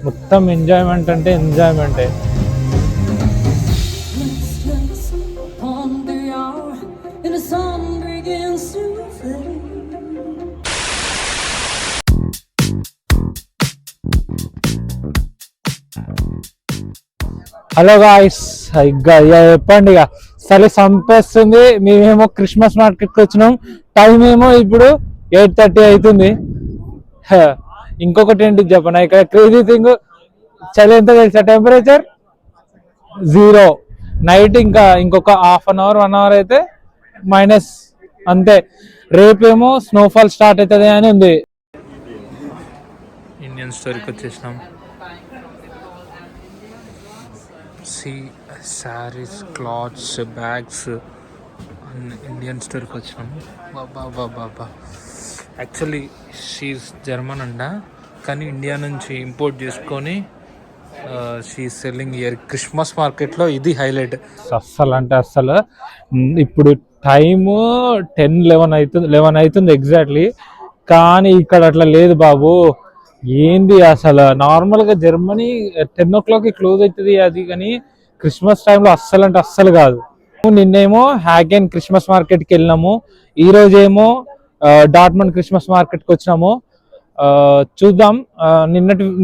మొత్తం ఎంజాయ్మెంట్ అంటే ఎంజాయ్మెంటే. Hello guys, ఇక చెప్పండి. ఇక చలి చంపేస్తుంది. మేమేమో క్రిస్మస్ మార్కెట్కి వచ్చినాం. టైం ఏమో ఇప్పుడు 8:30 అవుతుంది. ఇంకొకటి ఏంటి చెప్పనా, ఇక్కడ క్రేజీ థింగ్, చలి ఎంత తెలుసా? టెంపరేచర్ 0. నైట్ ఇంకొక ½ 1 అవర్ అయితే మైనస్, అంతే. రేపేమో స్నోఫాల్ స్టార్ట్ అవుతుంది అని ఉంది. ఇండియన్ స్టోర్కి వచ్చేసినాం. శారీస్, క్లాత్స్, బ్యాగ్స్, ఇండియన్ స్టోర్కి వచ్చినాము. బాబా యాక్చువల్లీ షీఈస్ జర్మన్ అంట, కానీ ఇండియా నుంచి ఇంపోర్ట్ చేసుకొని షీ సెల్లింగ్ ఇయర్. క్రిస్మస్ మార్కెట్లో ఇది హైలైట్. అస్సలు అంటే అస్సలు ఇప్పుడు టైము 11 అవుతుంది ఎగ్జాక్ట్లీ. కానీ ఇక్కడ అట్లా లేదు బాబు. ఏంది అసలు, నార్మల్గా జర్మనీ 10 o'clock క్లోజ్ అవుతుంది అది, కానీ క్రిస్మస్ టైంలో అస్సలు అంటే అస్సలు కాదు. నిన్నేమో హ్యాగెన్ క్రిస్మస్ మార్కెట్కి వెళ్ళినాము, ఈ రోజేమో డార్ట్మండ్ క్రిస్మస్ మార్కెట్కి వచ్చినాము. చూద్దాం,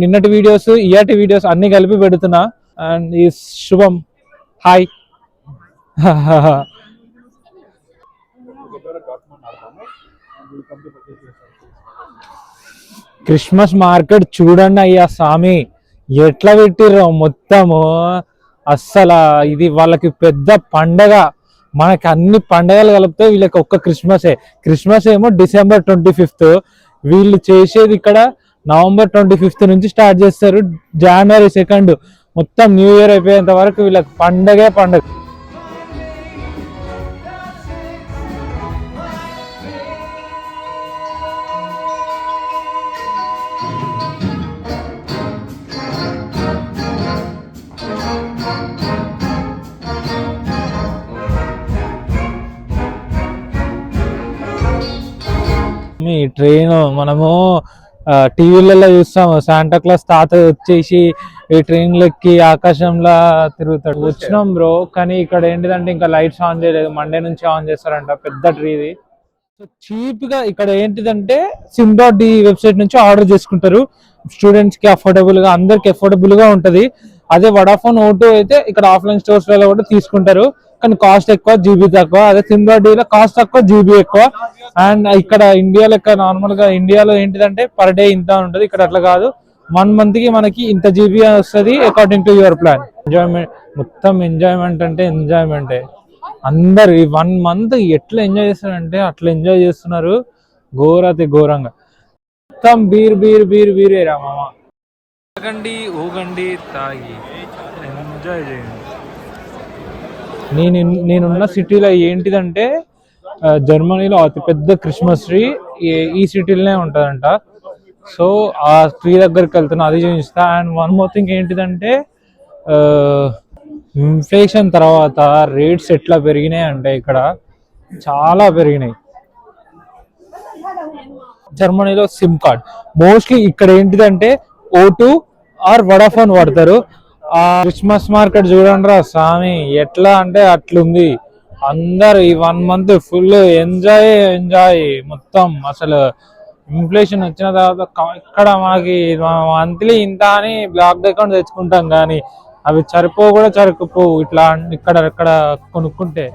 నిన్నటి వీడియోస్ ఇయాటి వీడియోస్ అన్ని కలిపి పెడుతున్నా. అండ్ ఈ శుభం, హాయ్. క్రిస్మస్ మార్కెట్ చూడండి అయ్యా స్వామి, ఎట్లా పెట్టిర్రో మొత్తము. అస్సలు ఇది వాళ్ళకి పెద్ద పండగ. మనకి అన్ని పండగలు కలిపితే వీళ్ళకి ఒక్క క్రిస్మస్ ఏమో December 25th. వీళ్ళు చేసేది ఇక్కడ November 25th నుంచి స్టార్ట్ చేస్తారు. January 2nd మొత్తం న్యూ ఇయర్ అయిపోయేంత వరకు వీళ్ళకి పండగే పండగ. ఈ ట్రైన్ మనము టీవీలలో చూస్తాము, శాంటా క్లాస్ తాత వచ్చేసి ఈ ట్రైన్లు ఎక్కి ఆకాశంలో తిరుగుతాడు. వచ్చినాం బ్రో, కానీ ఇక్కడ ఏంటిదంటే ఇంకా లైట్స్ ఆన్ చేయలేదు. మండే నుంచి ఆన్ చేస్తారంట. పెద్ద ట్రీది. సో చీప్ గా ఇక్కడ ఏంటిదంటే sim.d వెబ్సైట్ నుంచి ఆర్డర్ చేసుకుంటారు. స్టూడెంట్స్ కి అఫోర్డబుల్ గా, అందరికి అఫోర్డబుల్ గా ఉంటది. అదే వడాఫోన్ O2 అయితే ఇక్కడ ఆఫ్లైన్ స్టోర్స్ లో కూడా తీసుకుంటారు, కానీ కాస్ట్ ఎక్కువ, జీబీ తక్కువ. అదే sim.d లో కాస్ట్ తక్కువ, జీబీ ఎక్కువ. అండ్ ఇక్కడ ఇండియా లెక్క నార్మల్ గా ఇండియాలో ఏంటిదంటే పర్ డే ఇంత ఉంటుంది, ఇక్కడ అట్లా కాదు. 1 month కి మనకి ఇంత జీబీ వస్తుంది according to your plan. Enjoyment, మొత్తం ఎంజాయ్మెంట్ అంటే ఎంజాయ్మెంటే. అందరు ఈ 1 month ఎట్లా ఎంజాయ్ చేస్తారంటే అట్లా ఎంజాయ్ చేస్తున్నారు, ఘోరతి ఘోరంగా. మొత్తం బీరేరా మామ. తాగండి, ఊగండి, తాగి ఎంజాయ్ చేయండి. నేనున్న సిటీలో ఏంటిదంటే జర్మనీలో అతిపెద్ద క్రిస్మస్ ట్రీ ఈ సిటీలోనే ఉంటుందంట. సో ఆ ట్రీ దగ్గరికి వెళ్తున్నా, అది చూపిస్తా. అండ్ 1 more thing ఏంటిదంటే ఇన్ఫ్లేషన్ తర్వాత రేట్స్ ఎట్లా పెరిగినాయి అంటే ఇక్కడ చాలా పెరిగినాయి. జర్మనీలో సిమ్ కార్డ్ మోస్ట్లీ ఇక్కడ ఏంటిదంటే O2 ఆర్ వడాఫోన్ వాడతారు. ఆ క్రిస్మస్ మార్కెట్ చూడండి రా స్వామి, ఎట్లా అంటే అట్లుంది. అందరు ఈ 1 month ఫుల్ ఎంజాయ్ మొత్తం. అసలు ఇన్ఫ్లేషన్ వచ్చిన తర్వాత ఇక్కడ మనకి మంత్లీ ఇంత అని బ్లాక్ అకౌంట్ తెచ్చుకుంటాం, కానీ అవి సరిపోవు ఇట్లా ఇక్కడ కొనుక్కుంటే.